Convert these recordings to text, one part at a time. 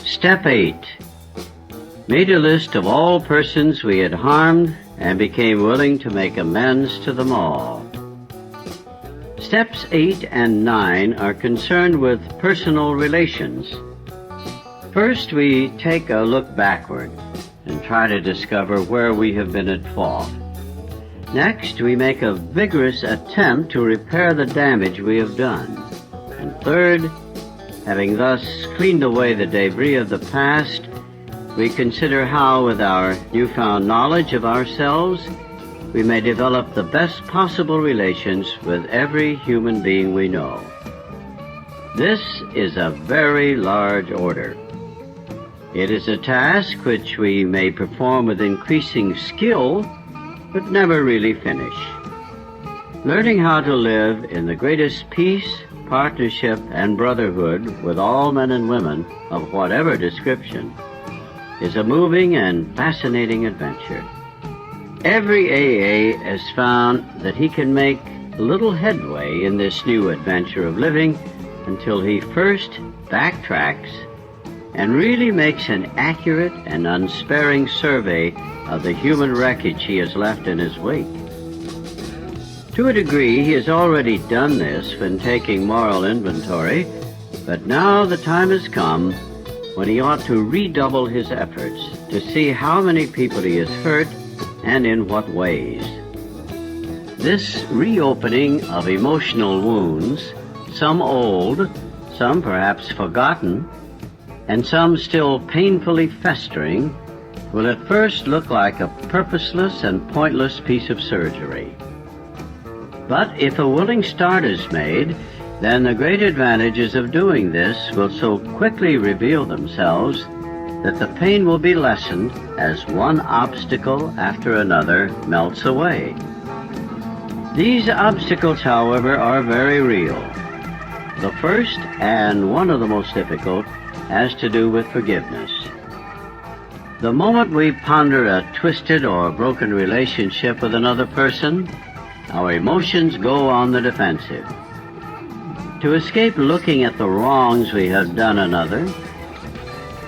Step 8. Made a list of all persons we had harmed and became willing to make amends to them all. Steps 8 and 9 are concerned with personal relations. First, we take a look backward and try to discover where we have been at fault. Next, we make a vigorous attempt to repair the damage we have done. And third, having thus cleaned away the debris of the past, we consider how, with our newfound knowledge of ourselves, we may develop the best possible relations with every human being we know. This is a very large order. It is a task which we may perform with increasing skill, but never really finish. Learning how to live in the greatest peace, partnership, and brotherhood with all men and women of whatever description is a moving and fascinating adventure. Every AA has found that he can make little headway in this new adventure of living until he first backtracks and really makes an accurate and unsparing survey of the human wreckage he has left in his wake. To a degree, he has already done this when taking moral inventory, but now the time has come when he ought to redouble his efforts to see how many people he has hurt and in what ways. This reopening of emotional wounds, some old, some perhaps forgotten, and some still painfully festering, will at first look like a purposeless and pointless piece of surgery. But if a willing start is made, then the great advantages of doing this will so quickly reveal themselves that the pain will be lessened as one obstacle after another melts away. These obstacles, however, are very real. The first, and one of the most difficult, has to do with forgiveness. The moment we ponder a twisted or broken relationship with another person, our emotions go on the defensive. To escape looking at the wrongs we have done another,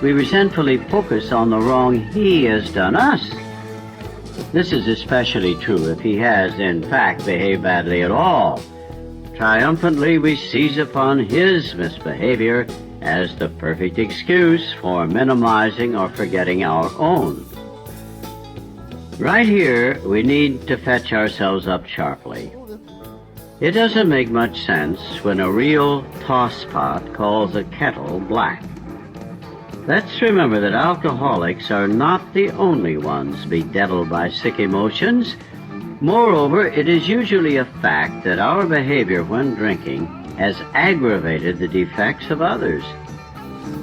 we resentfully focus on the wrong he has done us. This is especially true if he has, in fact, behaved badly at all. Triumphantly, we seize upon his misbehavior as the perfect excuse for minimizing or forgetting our own. Right here, we need to fetch ourselves up sharply. It doesn't make much sense when a real tosspot calls a kettle black. Let's remember that alcoholics are not the only ones bedeviled by sick emotions. Moreover, it is usually a fact that our behavior when drinking has aggravated the defects of others.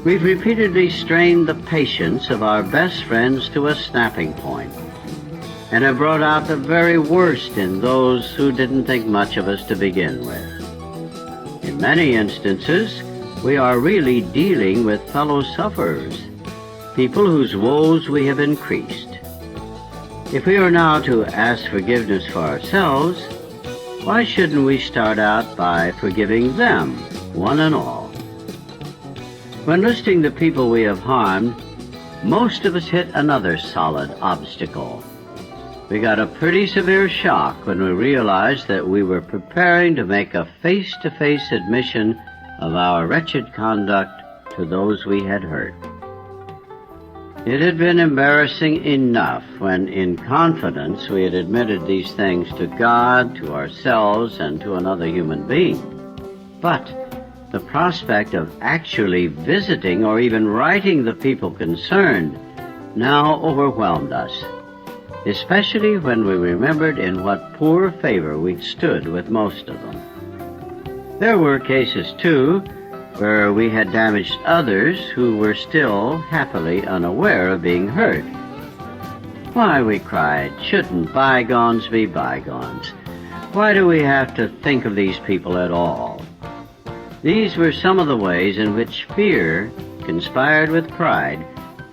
We've repeatedly strained the patience of our best friends to a snapping point, and have brought out the very worst in those who didn't think much of us to begin with. In many instances, we are really dealing with fellow sufferers, people whose woes we have increased. If we are now to ask forgiveness for ourselves, why shouldn't we start out by forgiving them, one and all? When listing the people we have harmed, most of us hit another solid obstacle. We got a pretty severe shock when we realized that we were preparing to make a face-to-face admission of our wretched conduct to those we had hurt. It had been embarrassing enough when, in confidence, we had admitted these things to God, to ourselves, and to another human being. But the prospect of actually visiting or even writing the people concerned now overwhelmed us, especially when we remembered in what poor favor we stood with most of them. There were cases, too, where we had damaged others who were still happily unaware of being hurt. Why, we cried, shouldn't bygones be bygones? Why do we have to think of these people at all? These were some of the ways in which fear conspired with pride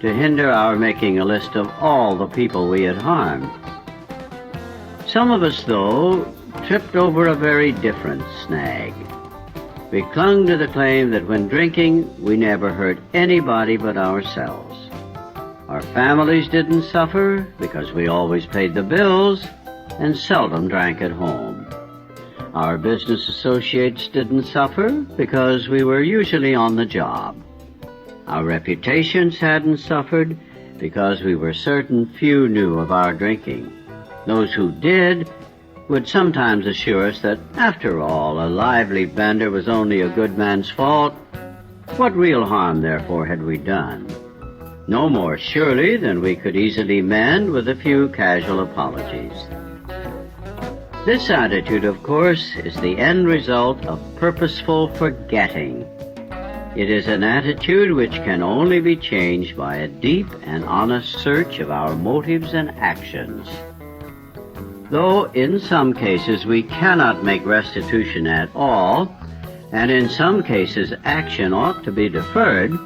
to hinder our making a list of all the people we had harmed. Some of us, though, tripped over a very different snag. We clung to the claim that when drinking, we never hurt anybody but ourselves. Our families didn't suffer because we always paid the bills and seldom drank at home. Our business associates didn't suffer because we were usually on the job. Our reputations hadn't suffered because we were certain few knew of our drinking. Those who did would sometimes assure us that, after all, a lively bender was only a good man's fault. What real harm, therefore, had we done? No more, surely, than we could easily mend with a few casual apologies. This attitude, of course, is the end result of purposeful forgetting. It is an attitude which can only be changed by a deep and honest search of our motives and actions. Though in some cases we cannot make restitution at all, and in some cases action ought to be deferred,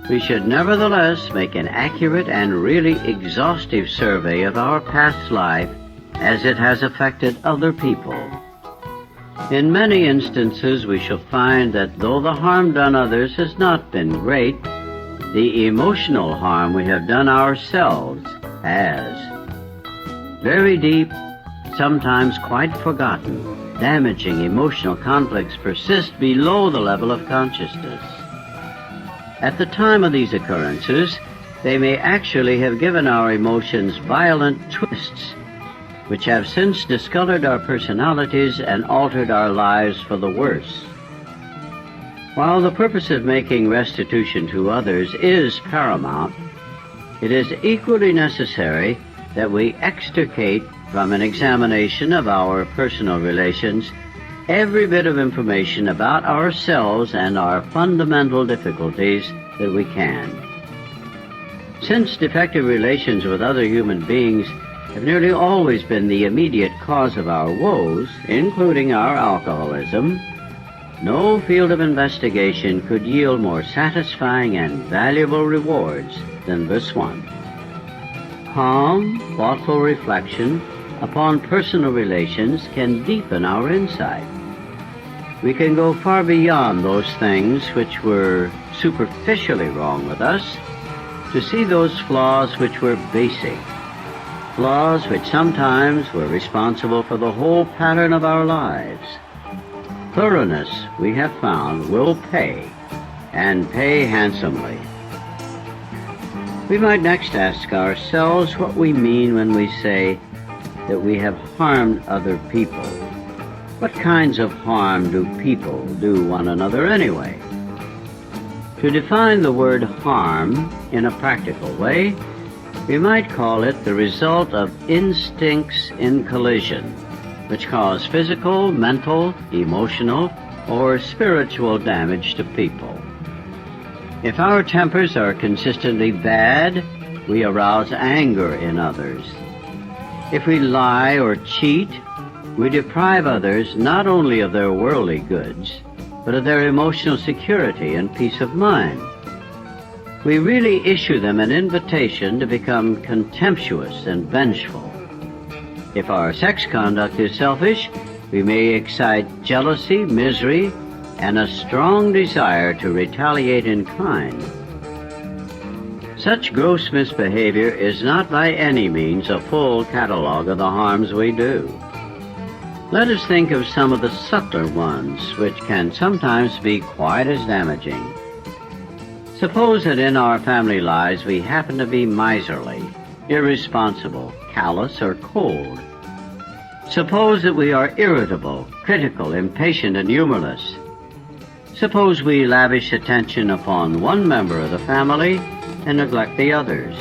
we should nevertheless make an accurate and really exhaustive survey of our past life as it has affected other people. In many instances we shall find that though the harm done others has not been great, the emotional harm we have done ourselves has. Very deep, sometimes quite forgotten, damaging emotional conflicts persist below the level of consciousness. At the time of these occurrences, they may actually have given our emotions violent twists, which have since discolored our personalities and altered our lives for the worse. While the purpose of making restitution to others is paramount, it is equally necessary that we extricate from an examination of our personal relations every bit of information about ourselves and our fundamental difficulties that we can. Since defective relations with other human beings have nearly always been the immediate cause of our woes, including our alcoholism, no field of investigation could yield more satisfying and valuable rewards than this one. Calm, thoughtful reflection upon personal relations can deepen our insight. We can go far beyond those things which were superficially wrong with us to see those flaws which were basic, flaws which sometimes were responsible for the whole pattern of our lives. Thoroughness, we have found, will pay, and pay handsomely. We might next ask ourselves what we mean when we say that we have harmed other people. What kinds of harm do people do one another anyway? To define the word harm in a practical way, we might call it the result of instincts in collision, which cause physical, mental, emotional, or spiritual damage to people. If our tempers are consistently bad, we arouse anger in others. If we lie or cheat, we deprive others not only of their worldly goods, but of their emotional security and peace of mind. We really issue them an invitation to become contemptuous and vengeful. If our sex conduct is selfish, we may excite jealousy, misery, and a strong desire to retaliate in kind. Such gross misbehavior is not by any means a full catalog of the harms we do. Let us think of some of the subtler ones, which can sometimes be quite as damaging. Suppose that in our family lives we happen to be miserly, irresponsible, callous, or cold. Suppose that we are irritable, critical, impatient, and humorless. Suppose we lavish attention upon one member of the family and neglect the others.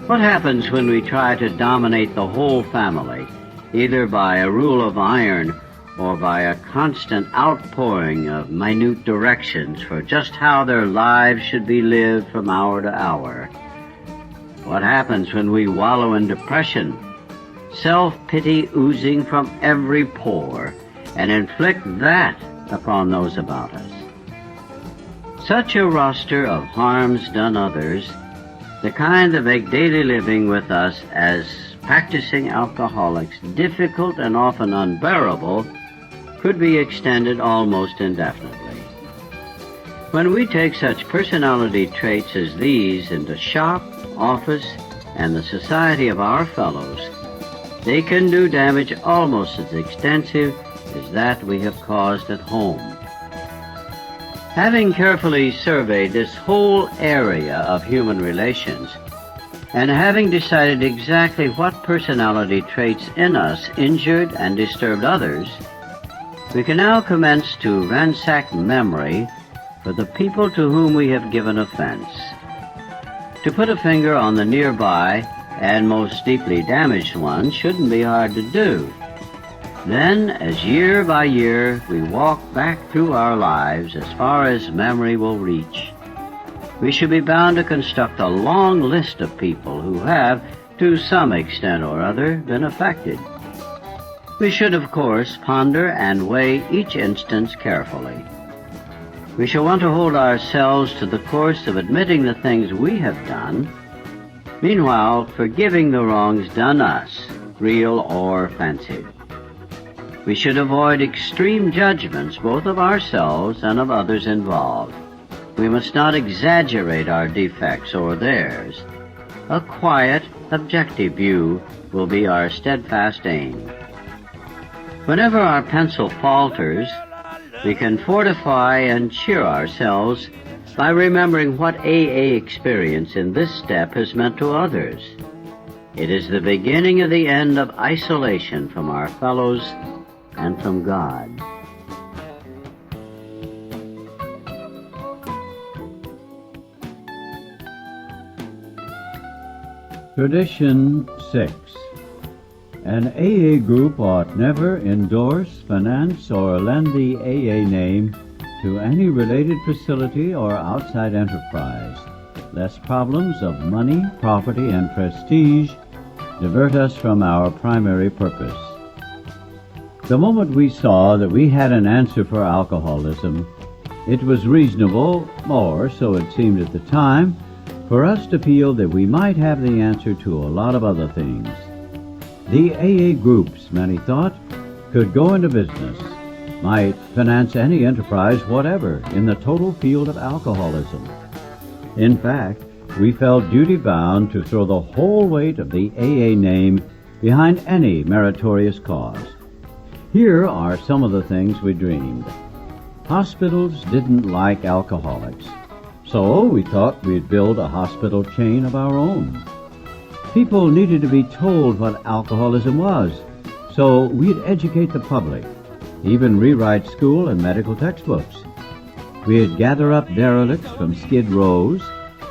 What happens when we try to dominate the whole family, either by a rule of iron or by a constant outpouring of minute directions for just how their lives should be lived from hour to hour? What happens when we wallow in depression, self-pity oozing from every pore, and inflict that upon those about us? Such a roster of harms done others, the kind that make daily living with us as practicing alcoholics difficult and often unbearable, could be extended almost indefinitely. When we take such personality traits as these into shop, office, and the society of our fellows, they can do damage almost as extensive as that we have caused at home. Having carefully surveyed this whole area of human relations, and having decided exactly what personality traits in us injured and disturbed others, we can now commence to ransack memory for the people to whom we have given offense. To put a finger on the nearby and most deeply damaged ones shouldn't be hard to do. Then, as year by year we walk back through our lives as far as memory will reach, we should be bound to construct a long list of people who have, to some extent or other, been affected. We should, of course, ponder and weigh each instance carefully. We shall want to hold ourselves to the course of admitting the things we have done, meanwhile forgiving the wrongs done us, real or fancied. We should avoid extreme judgments both of ourselves and of others involved. We must not exaggerate our defects or theirs. A quiet, objective view will be our steadfast aim. Whenever our pencil falters, we can fortify and cheer ourselves by remembering what AA experience in this step has meant to others. It is the beginning of the end of isolation from our fellows and from God. Tradition 6. An AA group ought never endorse, finance, or lend the AA name to any related facility or outside enterprise, lest problems of money, property, and prestige divert us from our primary purpose. The moment we saw that we had an answer for alcoholism, it was reasonable, or so it seemed at the time, for us to feel that we might have the answer to a lot of other things. The AA groups, many thought, could go into business, might finance any enterprise whatever in the total field of alcoholism. In fact, we felt duty-bound to throw the whole weight of the AA name behind any meritorious cause. Here are some of the things we dreamed. Hospitals didn't like alcoholics, so we thought we'd build a hospital chain of our own. People needed to be told what alcoholism was, so we'd educate the public, even rewrite school and medical textbooks. We'd gather up derelicts from skid rows,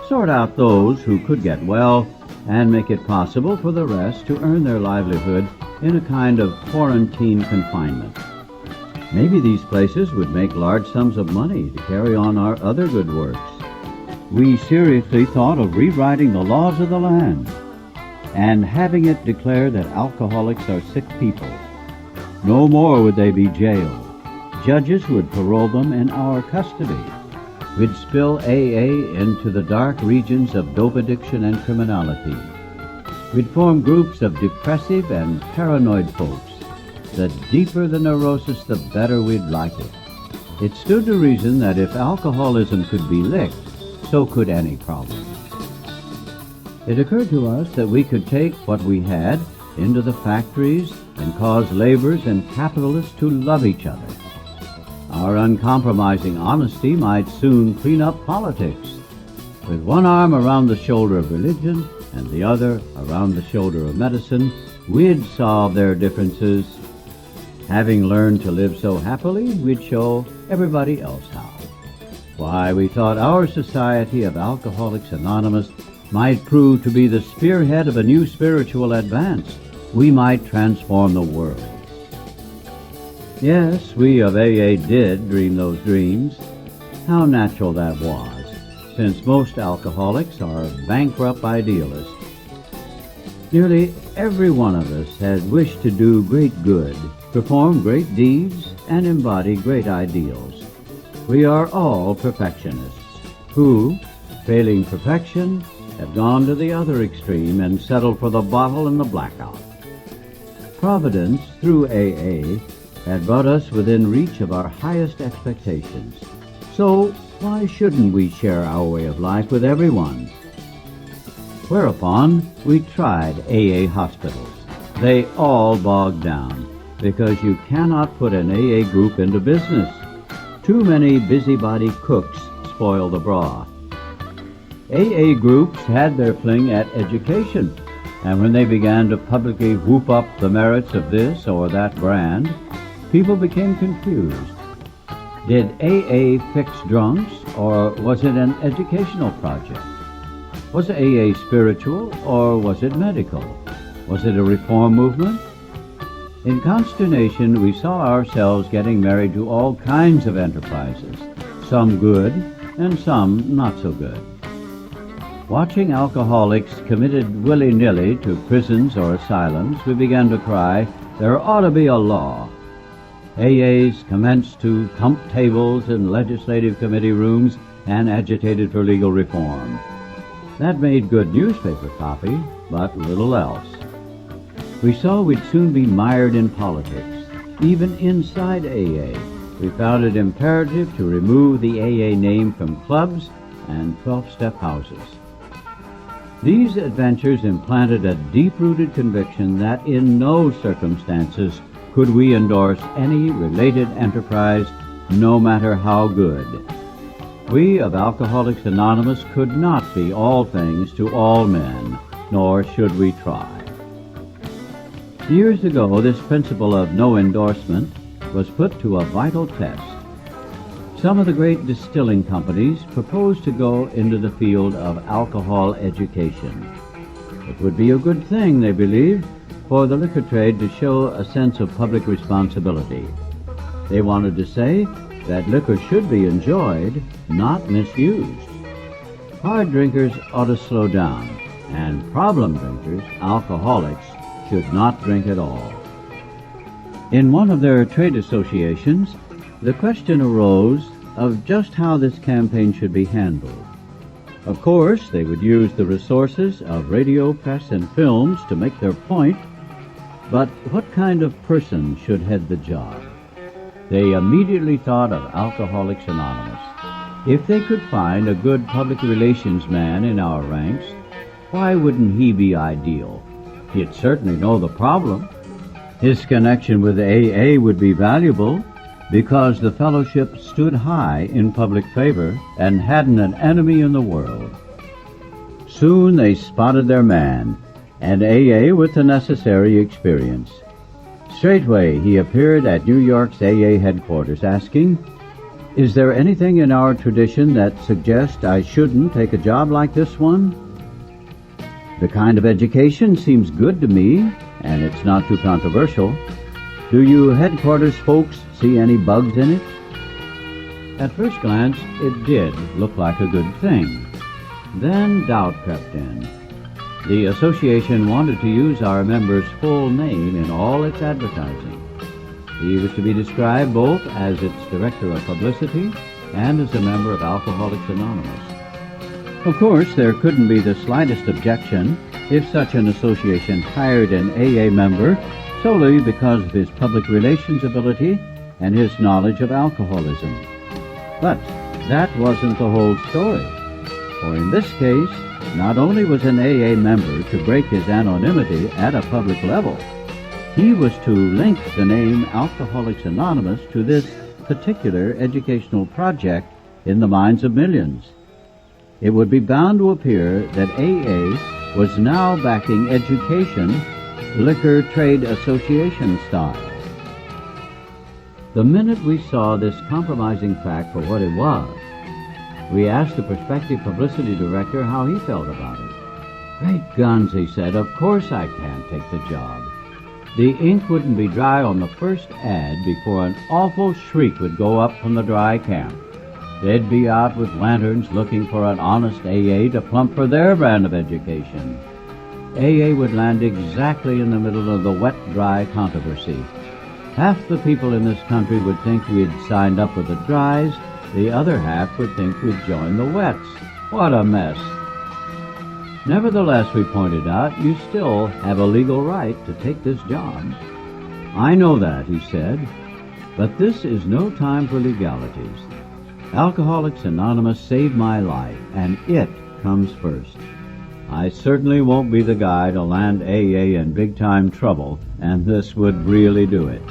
sort out those who could get well, and make it possible for the rest to earn their livelihood in a kind of quarantine confinement. Maybe these places would make large sums of money to carry on our other good works. We seriously thought of rewriting the laws of the land and having it declare that alcoholics are sick people. No more would they be jailed. Judges would parole them in our custody. We'd spill AA into the dark regions of dope addiction and criminality. We'd form groups of depressive and paranoid folks. The deeper the neurosis, the better we'd like it. It stood to reason that if alcoholism could be licked, so could any problem. It occurred to us that we could take what we had into the factories and cause laborers and capitalists to love each other. Our uncompromising honesty might soon clean up politics. With one arm around the shoulder of religion and the other around the shoulder of medicine, we'd solve their differences. Having learned to live so happily, we'd show everybody else how. Why, we thought our Society of Alcoholics Anonymous might prove to be the spearhead of a new spiritual advance. We might transform the world. Yes, we of AA did dream those dreams. How natural that was, since most alcoholics are bankrupt idealists. Nearly every one of us has wished to do great good, perform great deeds, and embody great ideals. We are all perfectionists who, failing perfection, have gone to the other extreme and settled for the bottle and the blackout. Providence, through AA, had brought us within reach of our highest expectations. So why shouldn't we share our way of life with everyone? Whereupon we tried AA hospitals. They all bogged down because you cannot put an AA group into business. Too many busybody cooks spoil the broth. AA groups had their fling at education, and when they began to publicly whoop up the merits of this or that brand, people became confused. Did AA fix drunks, or was it an educational project? Was AA spiritual, or was it medical? Was it a reform movement? In consternation, we saw ourselves getting married to all kinds of enterprises, some good and some not so good. Watching alcoholics committed willy-nilly to prisons or asylums, we began to cry, there ought to be a law. AAs commenced to thump tables in legislative committee rooms and agitated for legal reform. That made good newspaper copy, but little else. We saw we'd soon be mired in politics. Even inside AA, we found it imperative to remove the AA name from clubs and 12-step houses. These adventures implanted a deep-rooted conviction that in no circumstances could we endorse any related enterprise, no matter how good. We of Alcoholics Anonymous could not be all things to all men, nor should we try. Years ago, this principle of no endorsement was put to a vital test. Some of the great distilling companies proposed to go into the field of alcohol education. It would be a good thing, they believed, for the liquor trade to show a sense of public responsibility. They wanted to say that liquor should be enjoyed, not misused. Hard drinkers ought to slow down, and problem drinkers, alcoholics, should not drink at all. In one of their trade associations, the question arose of just how this campaign should be handled. Of course, they would use the resources of radio, press, and films to make their point, but what kind of person should head the job? They immediately thought of Alcoholics Anonymous. If they could find a good public relations man in our ranks, why wouldn't he be ideal? He'd certainly know the problem. His connection with AA would be valuable because the fellowship stood high in public favor and hadn't an enemy in the world. Soon they spotted their man, and AA with the necessary experience. Straightway he appeared at New York's AA headquarters asking, "Is there anything in our tradition that suggests I shouldn't take a job like this one? The kind of education seems good to me, and it's not too controversial. Do you headquarters folks see any bugs in it?" At first glance, it did look like a good thing. Then doubt crept in. The association wanted to use our member's full name in all its advertising. He was to be described both as its director of publicity and as a member of Alcoholics Anonymous. Of course, there couldn't be the slightest objection if such an association hired an AA member solely because of his public relations ability and his knowledge of alcoholism. But that wasn't the whole story. For in this case, not only was an AA member to break his anonymity at a public level, he was to link the name Alcoholics Anonymous to this particular educational project in the minds of millions. It would be bound to appear that AA was now backing education, liquor trade association style. The minute we saw this compromising fact for what it was, we asked the prospective publicity director how he felt about it. "Great guns," he said, "of course I can't take the job. The ink wouldn't be dry on the first ad before an awful shriek would go up from the dry camp. They'd be out with lanterns looking for an honest AA to plump for their brand of education. AA would land exactly in the middle of the wet-dry controversy. Half the people in this country would think we'd signed up with the dries, the other half would think we'd joined the wets. What a mess." Nevertheless, we pointed out, you still have a legal right to take this job. "I know that," he said, But this is no time for legalities. Alcoholics Anonymous saved my life, and it comes first. I certainly won't be the guy to land AA in big-time trouble, and this would really do it.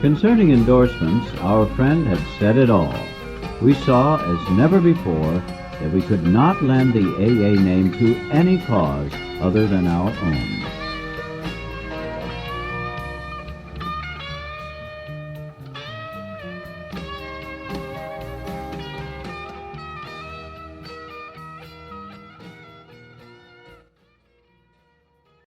Concerning endorsements, our friend had said it all. We saw, as never before, that we could not lend the AA name to any cause other than our own.